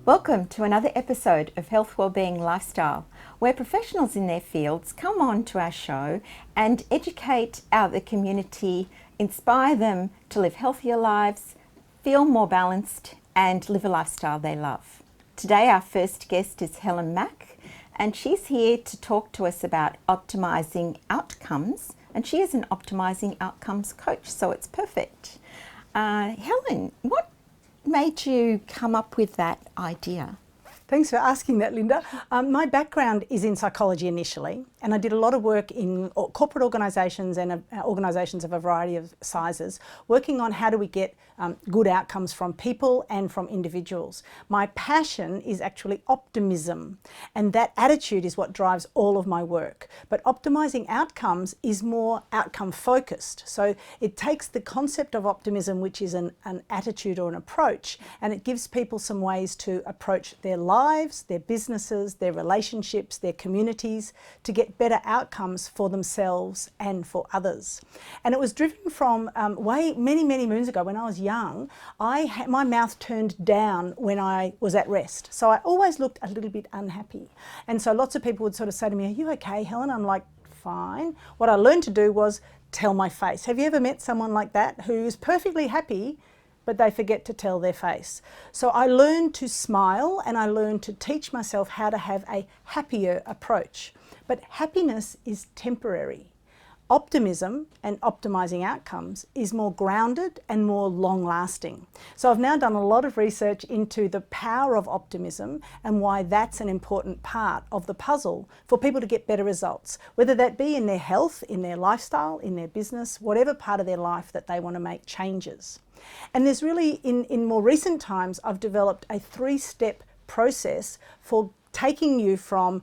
Welcome to another episode of Health, Wellbeing Lifestyle, where professionals in their fields come on to our show and educate the community, inspire them to live healthier lives, feel more balanced and live a lifestyle they love. Today our first guest is Helen Mack, and she's here to talk to us about optimising outcomes, and she is an optimising outcomes coach, so it's perfect. Helen, what made you come up with that idea? Thanks for asking that, Linda. My background is in psychology initially, and I did a lot of work in corporate organisations and organisations of a variety of sizes, working on how do we get good outcomes from people and from individuals. My passion is actually optimism, and that attitude is what drives all of my work. But optimising outcomes is more outcome focused. So it takes the concept of optimism, which is an attitude or an approach, and it gives people some ways to approach their lives, their businesses, their relationships, their communities, to get better outcomes for themselves and for others. And it was driven from many moons ago when I was young. My mouth turned down when I was at rest. So I always looked a little bit unhappy. And so lots of people would sort of say to me, "Are you okay, Helen?" I'm like, "Fine." What I learned to do was tell my face. Have you ever met someone like that who's perfectly happy but they forget to tell their face? So I learned to smile, and I learned to teach myself how to have a happier approach. But happiness is temporary. Optimism and optimising outcomes is more grounded and more long-lasting. So I've now done a lot of research into the power of optimism and why that's an important part of the puzzle for people to get better results, whether that be in their health, in their lifestyle, in their business, whatever part of their life that they want to make changes. And there's really, in more recent times, I've developed a 3-step process for taking you from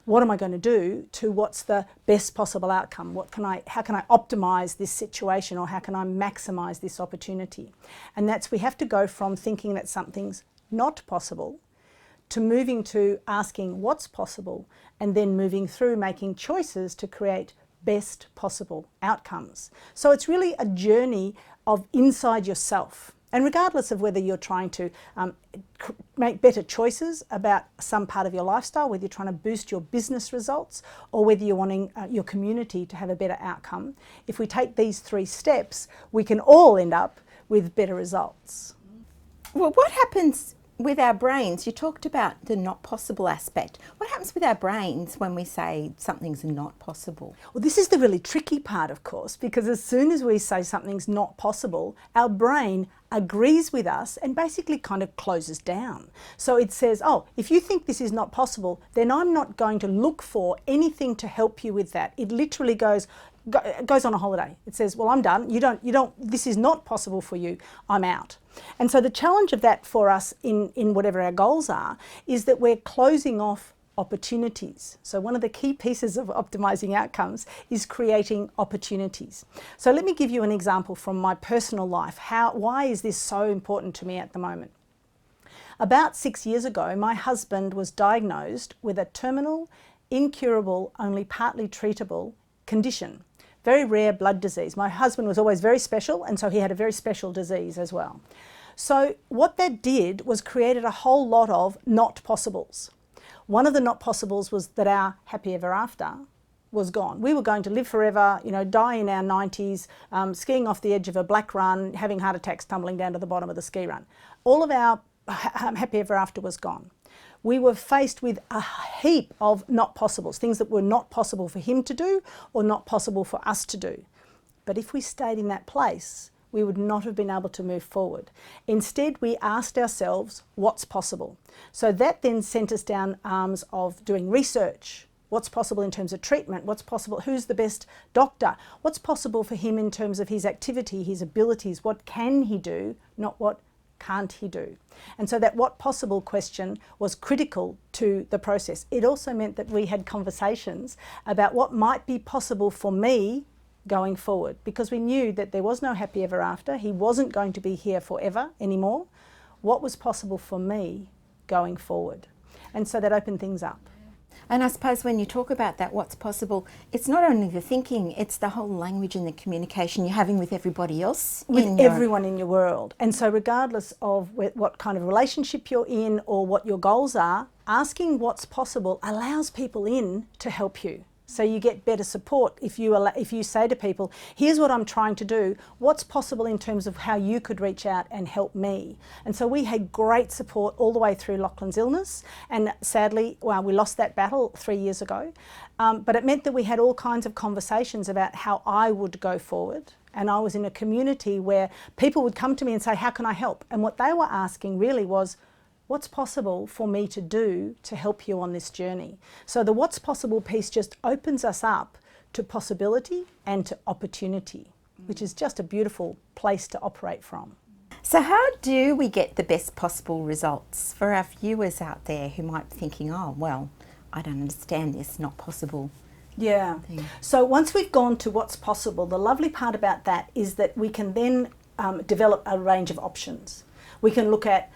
what am I going to do to what's the best possible outcome. How can I optimise this situation, or how can I maximise this opportunity? And that's, we have to go from thinking that something's not possible to moving to asking what's possible, and then moving through making choices to create best possible outcomes. So it's really a journey of inside yourself. And regardless of whether you're trying to make better choices about some part of your lifestyle, whether you're trying to boost your business results, or whether you're wanting your community to have a better outcome, if we take these 3 steps, we can all end up with better results. Well, what happens with our brains? You talked about the not possible aspect. What happens with our brains when we say something's not possible? Well, this is the really tricky part, of course, because as soon as we say something's not possible, our brain agrees with us and basically kind of closes down. So it says, oh, if you think this is not possible, then I'm not going to look for anything to help you with that. It literally goes on a holiday. It says, well, I'm done. You don't, this is not possible for you. I'm out. And so the challenge of that for us in whatever our goals are is that we're closing off opportunities. So one of the key pieces of optimising outcomes is creating opportunities. So let me give you an example from my personal life. Why is this so important to me at the moment? About 6 years ago, my husband was diagnosed with a terminal, incurable, only partly treatable condition. Very rare blood disease. My husband was always very special, and so he had a very special disease as well. So what that did was created a whole lot of not possibles. One of the not possibles was that our happy ever after was gone. We were going to live forever, die in our 90s, skiing off the edge of a black run, having heart attacks, tumbling down to the bottom of the ski run. All of our happy ever after was gone. We were faced with a heap of not possibles, things that were not possible for him to do or not possible for us to do. But if we stayed in that place, we would not have been able to move forward. Instead, we asked ourselves, what's possible? So that then sent us down arms of doing research. What's possible in terms of treatment? What's possible? Who's the best doctor? What's possible for him in terms of his activity, his abilities? What can he do, not what can't he do? And so that what possible question was critical to the process. It also meant that we had conversations about what might be possible for me going forward, because we knew that there was no happy ever after. He wasn't going to be here forever anymore. What was possible for me going forward? And so that opened things up. And I suppose when you talk about that, what's possible, it's not only the thinking, it's the whole language and the communication you're having with everybody else. With everyone in your world. And so regardless of what kind of relationship you're in or what your goals are, asking what's possible allows people in to help you. So you get better support if you say to people, here's what I'm trying to do, what's possible in terms of how you could reach out and help me. And so we had great support all the way through Lachlan's illness, and sadly, well, we lost that battle 3 years ago, but it meant that we had all kinds of conversations about how I would go forward. And I was in a community where people would come to me and say, how can I help? And what they were asking really was, what's possible for me to do to help you on this journey? So the what's possible piece just opens us up to possibility and to opportunity, which is just a beautiful place to operate from. So how do we get the best possible results for our viewers out there who might be thinking, oh, well, I don't understand this, not possible? Yeah. So once we've gone to what's possible, the lovely part about that is that we can then develop a range of options. We can look at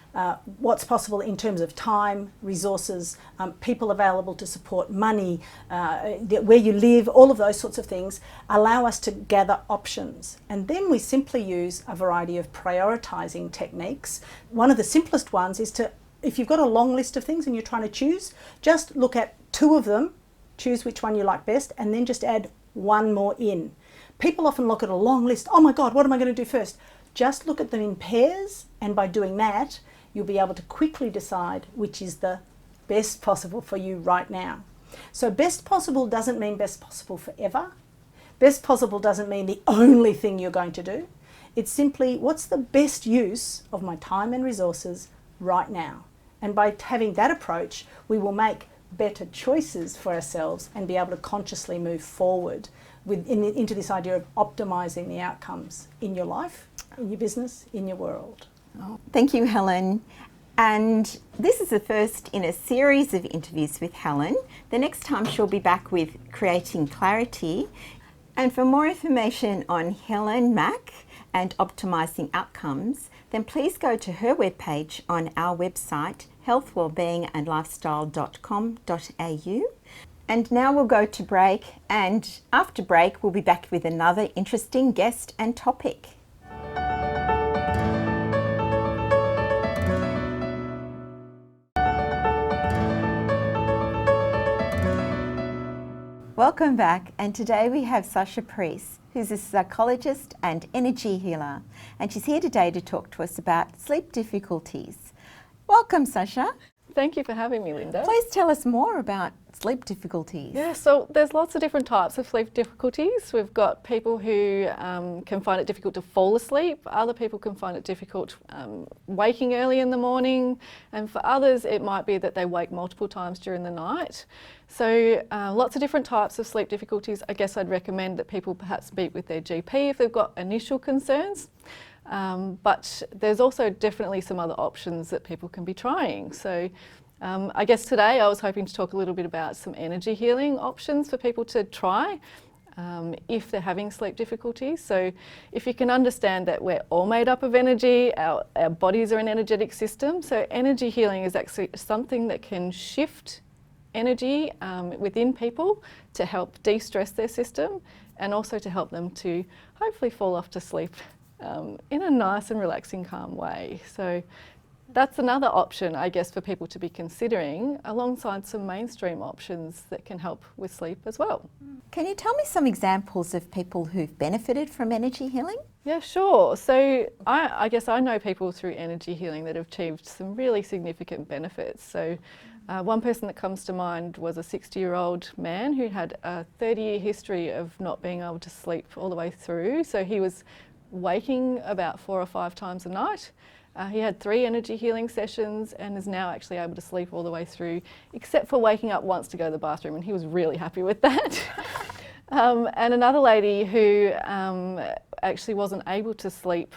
what's possible in terms of time, resources, people available to support, money, where you live, all of those sorts of things allow us to gather options. And then we simply use a variety of prioritising techniques. One of the simplest ones is to, if you've got a long list of things and you're trying to choose, just look at 2 of them, choose which one you like best, and then just add 1 more in. People often look at a long list, oh my God, what am I going to do first? Just look at them in pairs, and by doing that, you'll be able to quickly decide which is the best possible for you right now. So best possible doesn't mean best possible forever. Best possible doesn't mean the only thing you're going to do. It's simply, what's the best use of my time and resources right now? And by having that approach, we will make better choices for ourselves and be able to consciously move forward into this idea of optimising the outcomes in your life, in your business, in your world. Oh, thank you, Helen. And this is the first in a series of interviews with Helen. The next time she'll be back with Creating Clarity. And for more information on Helen Mack and optimising outcomes, then please go to her webpage on our website, healthwellbeingandlifestyle.com.au. And now we'll go to break, and after break we'll be back with another interesting guest and topic. Welcome back, and today we have Sasha Priest, who's a psychologist and energy healer, and she's here today to talk to us about sleep difficulties. Welcome, Sasha. Thank you for having me, Linda. Please tell us more about sleep difficulties. Yeah, so there's lots of different types of sleep difficulties. We've got people who can find it difficult to fall asleep. Other people can find it difficult waking early in the morning. And for others, it might be that they wake multiple times during the night. So lots of different types of sleep difficulties. I guess I'd recommend that people perhaps speak with their GP if they've got initial concerns. But there's also definitely some other options that people can be trying. So I guess today I was hoping to talk a little bit about some energy healing options for people to try if they're having sleep difficulties. So if you can understand that we're all made up of energy, our bodies are an energetic system. So energy healing is actually something that can shift energy within people to help de-stress their system and also to help them to hopefully fall off to sleep in a nice and relaxing, calm way. So that's another option, I guess, for people to be considering alongside some mainstream options that can help with sleep as well. Can you tell me some examples of people who've benefited from energy healing? Yeah, sure. So I guess I know people through energy healing that have achieved some really significant benefits. So one person that comes to mind was a 60-year-old man who had a 30-year history of not being able to sleep all the way through. So he was waking about 4 or 5 times a night. He had 3 energy healing sessions and is now actually able to sleep all the way through, except for waking up once to go to the bathroom, and he was really happy with that. And another lady who actually wasn't able to sleep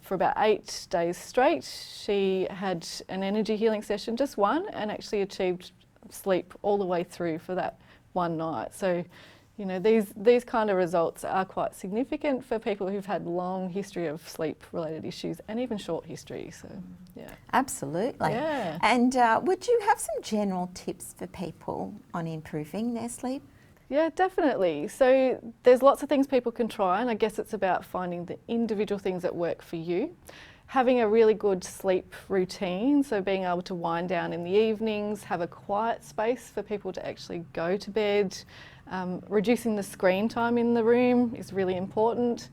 for about 8 days straight. She had an energy healing session, just one, and actually achieved sleep all the way through for that one night. So, You know, these kind of results are quite significant for people who've had long history of sleep-related issues and even short history. So, yeah. Absolutely. Yeah. And would you have some general tips for people on improving their sleep? Yeah, definitely. So there's lots of things people can try, and I guess it's about finding the individual things that work for you. Having a really good sleep routine, so being able to wind down in the evenings, have a quiet space for people to actually go to bed. Reducing the screen time in the room is really important.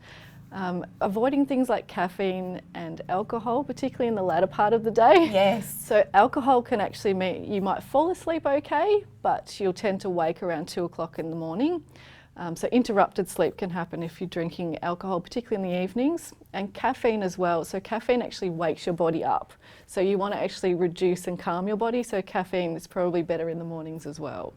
Avoiding things like caffeine and alcohol, particularly in the latter part of the day. Yes. So alcohol can actually mean you might fall asleep okay, but you'll tend to wake around 2 o'clock in the morning. So interrupted sleep can happen if you're drinking alcohol, particularly in the evenings, and caffeine as well. So caffeine actually wakes your body up. So you want to actually reduce and calm your body. So caffeine is probably better in the mornings as well.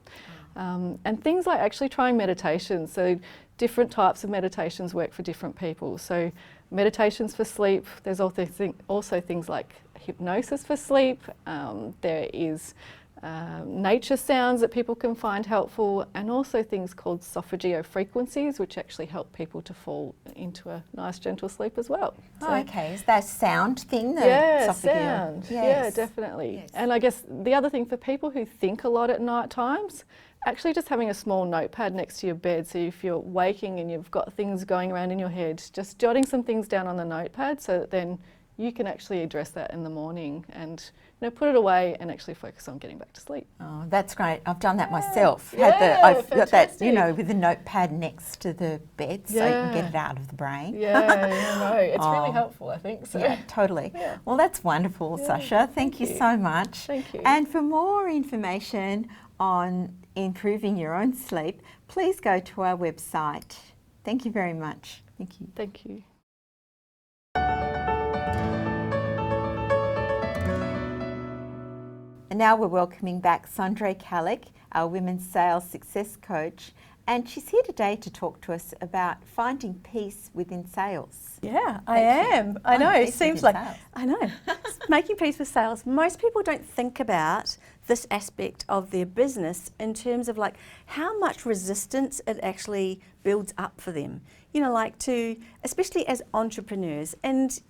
And things like actually trying meditation. So different types of meditations work for different people. So meditations for sleep, there's also things like hypnosis for sleep. There is nature sounds that people can find helpful, and also things called sophageo frequencies, which actually help people to fall into a nice gentle sleep as well. Oh, okay. Is that a sound thing? Yeah, sound. Yes. Yeah, definitely. Yes. And I guess the other thing for people who think a lot at night times, actually just having a small notepad next to your bed, so if you're waking and you've got things going around in your head, just jotting some things down on the notepad so that then you can actually address that in the morning and put it away and actually focus on getting back to sleep. Oh, that's great. I've done that myself. Yeah, I've got that, fantastic. with the notepad next to the bed so you can get it out of the brain. No, it's really Oh. helpful, I think. So. Yeah, totally. Yeah. Well, that's wonderful, Sasha. Thank you you. so much. Thank you. And for more information on improving your own sleep, please go to our website. Thank you very much. Thank you. Thank you. And now we're welcoming back Sondre Kalik, our Women's Sales Success Coach, and she's here today to talk to us about finding peace within sales. Yeah, I am. I know. It peace seems within like sales. I know. Making peace with sales. Most people don't think about this aspect of their business in terms of like how much resistance it actually builds up for them. Especially as entrepreneurs, and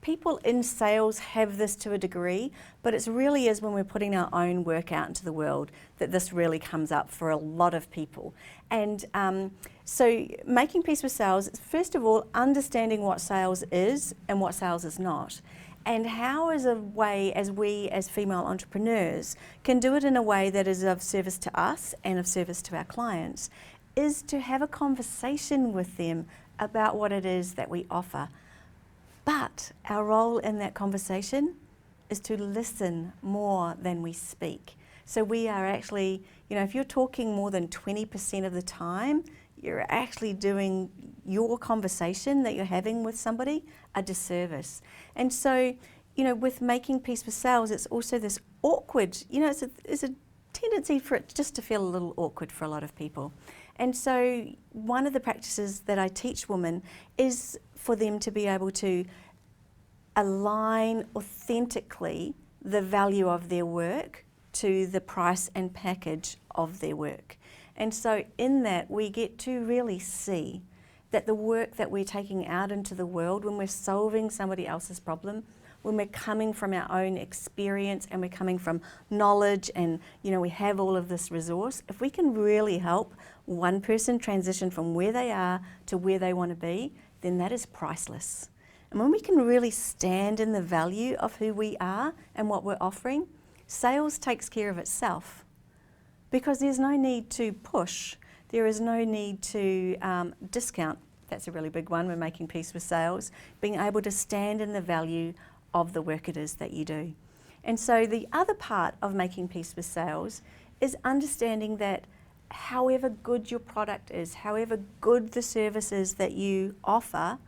people in sales have this to a degree, but it really is when we're putting our own work out into the world that this really comes up for a lot of people. And so making peace with sales is, first of all, understanding what sales is and what sales is not. And how is a way as we as female entrepreneurs can do it in a way that is of service to us and of service to our clients is to have a conversation with them about what it is that we offer. But our role in that conversation is to listen more than we speak. So we are actually, if you're talking more than 20% of the time, you're actually doing your conversation that you're having with somebody a disservice. And so, with making peace with sales, it's also this awkward, it's a tendency for it just to feel a little awkward for a lot of people. And so one of the practices that I teach women is for them to be able to align authentically the value of their work to the price and package of their work. And so in that, we get to really see that the work that we're taking out into the world, when we're solving somebody else's problem, when we're coming from our own experience and we're coming from knowledge and we have all of this resource, if we can really help one person transition from where they are to where they want to be, then that is priceless. And when we can really stand in the value of who we are and what we're offering, sales takes care of itself, because there's no need to push, there is no need to discount. That's a really big one. We're making peace with sales, being able to stand in the value of the work it is that you do. And so the other part of making peace with sales is understanding that however good your product is, however good the service is that you offer,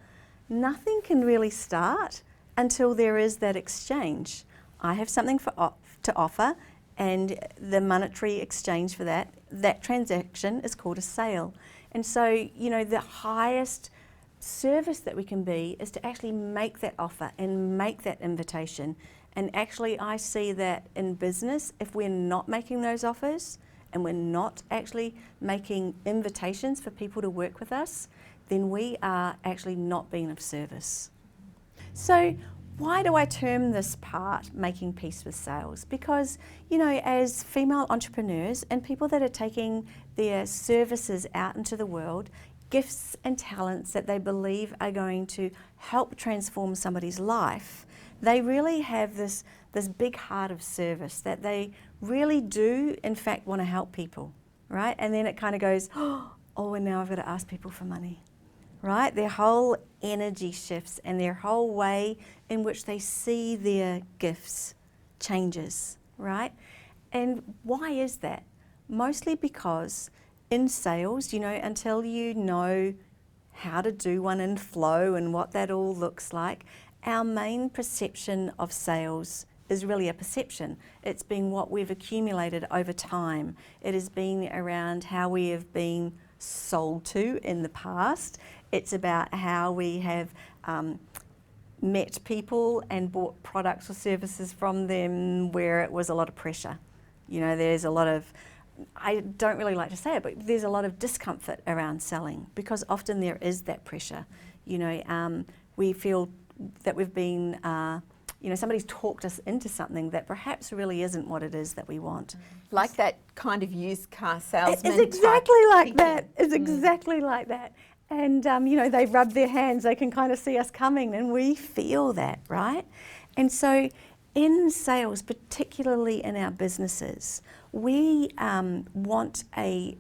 nothing can really start until there is that exchange. I have something to offer, and the monetary exchange for that transaction is called a sale. And so, the highest service that we can be is to actually make that offer and make that invitation. And actually, I see that in business, if we're not making those offers, and we're not actually making invitations for people to work with us, then we are actually not being of service. So why do I term this part making peace with sales? Because, you know, as female entrepreneurs and people that are taking their services out into the world, gifts and talents that they believe are going to help transform somebody's life, they really have this big heart of service, that they really do in fact want to help people, right? And then it kind of goes, oh, and now I've got to ask people for money, right? Their whole energy shifts and their whole way in which they see their gifts changes, right? And why is that? Mostly because in sales, you know, until you know how to do one in flow and what that all looks like, our main perception of sales is really a perception. It's been what we've accumulated over time. It has been around how we have been sold to in the past. It's about how we have met people and bought products or services from them where it was a lot of pressure. You know, there's a lot of, I don't really like to say it, but there's a lot of discomfort around selling because often there is that pressure. You know, we feel that we've been, you know, somebody's talked us into something that perhaps really isn't what it is that we want. Like that kind of used car salesman. It's exactly like that. It's exactly like that. And, you know, they rub their hands, they can kind of see us coming and we feel that, right? And so in sales, particularly in our businesses, we want a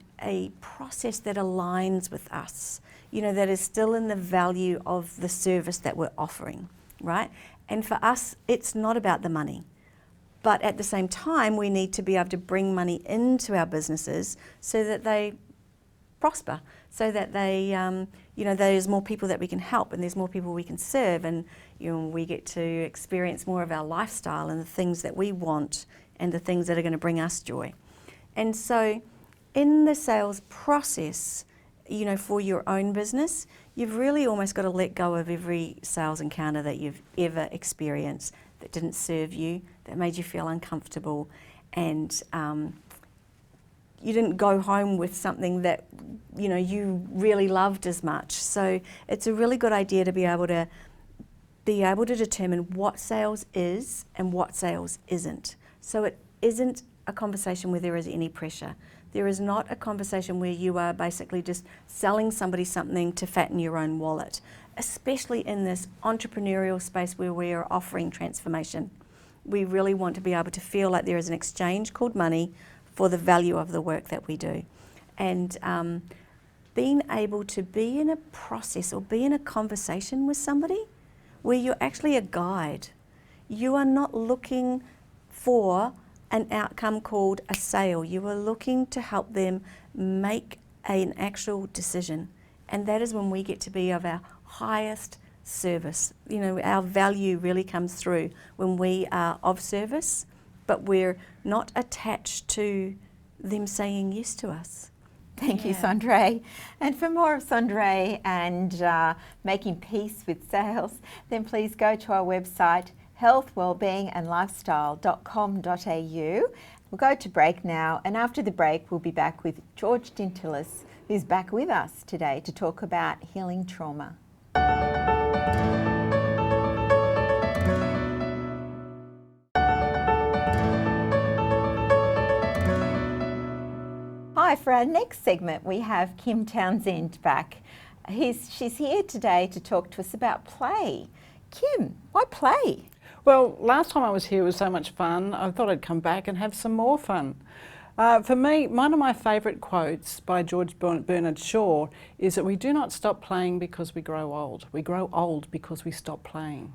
process that aligns with us, you know, that is still in the value of the service that we're offering, right? And for us, it's not about the money. But at the same time, we need to be able to bring money into our businesses so that they prosper, so that they, you know, there's more people that we can help and there's more people we can serve, and you know, we get to experience more of our lifestyle and the things that we want and the things that are going to bring us joy. And so in the sales process, you know, for your own business, you've really almost got to let go of every sales encounter that you've ever experienced that didn't serve you, that made you feel uncomfortable, and you didn't go home with something that, you know, you really loved as much. So it's a really good idea to be able to determine what sales is and what sales isn't. So it isn't a conversation where there is any pressure. There is not a conversation where you are basically just selling somebody something to fatten your own wallet, especially in this entrepreneurial space where we are offering transformation. We really want to be able to feel like there is an exchange called money for the value of the work that we do. And being able to be in a process or be in a conversation with somebody where you're actually a guide. You are not looking for an outcome called a sale. You are looking to help them make an actual decision. And that is when we get to be of our highest service. You know, our value really comes through when we are of service, but we're not attached to them saying yes to us. Thank you, Sondre. And for more of Sondre and making peace with sales, then please go to our website, healthwellbeingandlifestyle.com.au. We'll go to break now, and after the break we'll be back with George Dintilis, who's back with us today to talk about healing trauma. Hi, for our next segment we have Kim Townsend back. She's here today to talk to us about play. Kim, why play? Well, last time I was here was so much fun, I thought I'd come back and have some more fun. For me, one of my favourite quotes by George Bernard Shaw is that we do not stop playing because we grow old. We grow old because we stop playing.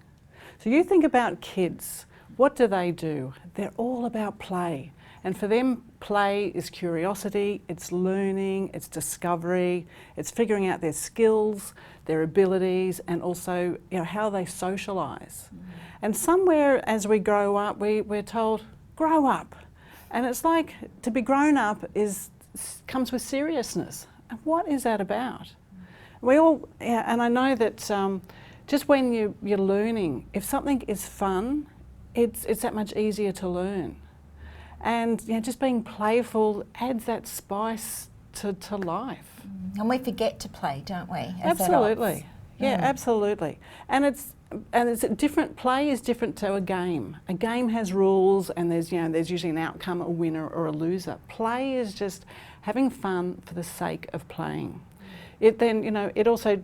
So you think about kids, what do? They're all about play. And for them, play is curiosity, it's learning, it's discovery, it's figuring out their skills, their abilities, and also, you know, how they socialise. And somewhere as we grow up, we're told, grow up. And it's like, to be grown up comes with seriousness. And what is that about? We all, and I know that just when you're learning, if something is fun, it's that much easier to learn. And just being playful adds that spice to life. And we forget to play, don't we? As Absolutely. adults? Yeah, absolutely. And it's a different. Play is different to a game. A game has rules, and there's usually an outcome, a winner or a loser. Play is just having fun for the sake of playing. It then, it also,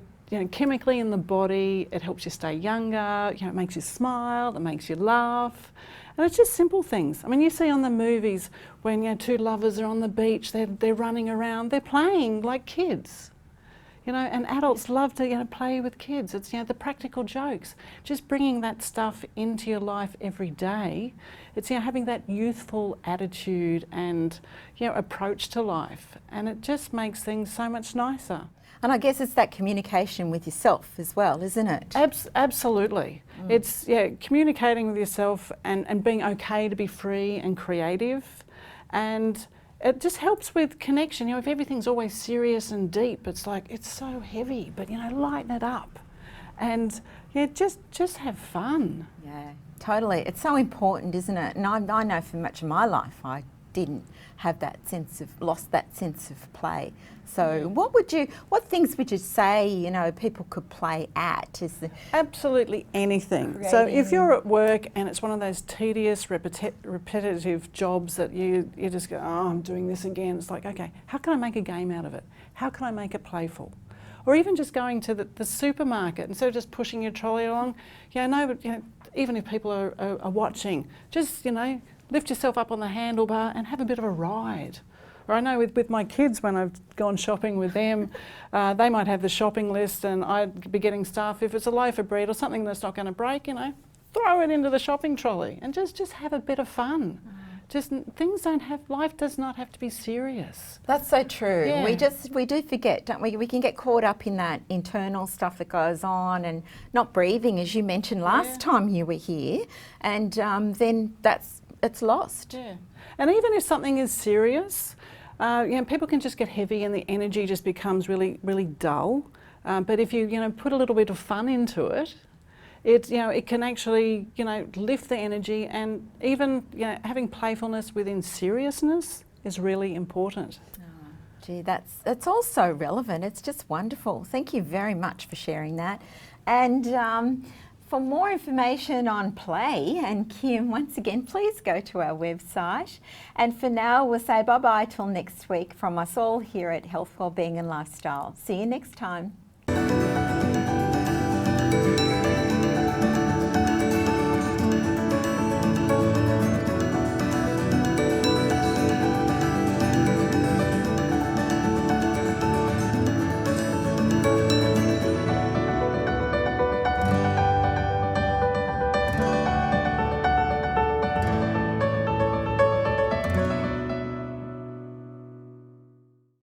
chemically in the body, it helps you stay younger. It makes you smile. It makes you laugh. And it's just simple things. I mean, you see on the movies when two lovers are on the beach, they're running around, they're playing like kids. And adults love to play with kids. It's the practical jokes. Just bringing that stuff into your life every day. It's having that youthful attitude and approach to life, and it just makes things so much nicer. And I guess it's that communication with yourself as well, isn't it? Absolutely. It's communicating with yourself and being okay to be free and creative, and it just helps with connection. If everything's always serious and deep, it's like, it's so heavy, but lighten it up. And just have fun. Yeah, totally. It's so important, isn't it? And I know for much of my life I didn't have lost that sense of play. So what things would you say, people could play at? Absolutely anything. So if you're at work and it's one of those tedious, repetitive jobs that you just go, oh, I'm doing this again. It's like, okay, how can I make a game out of it? How can I make it playful? Or even just going to the supermarket, instead of just pushing your trolley along, even if people are watching, just, lift yourself up on the handlebar and have a bit of a ride. Or I know with my kids, when I've gone shopping with them, they might have the shopping list and I'd be getting stuff. If it's a loaf of bread or something that's not going to break, throw it into the shopping trolley and just have a bit of fun. Life does not have to be serious. That's so true. Yeah. We do forget, don't we? We can get caught up in that internal stuff that goes on and not breathing, as you mentioned last time you were here, and then it's lost. Yeah. And even if something is serious, people can just get heavy and the energy just becomes really, really dull. But if you, put a little bit of fun into it, it can actually, lift the energy, and even, having playfulness within seriousness is really important. Oh, gee, that's also relevant. It's just wonderful. Thank you very much for sharing that. And for more information on play and Kim, once again, please go to our website. And for now, we'll say bye-bye till next week from us all here at Health, Wellbeing and Lifestyle. See you next time.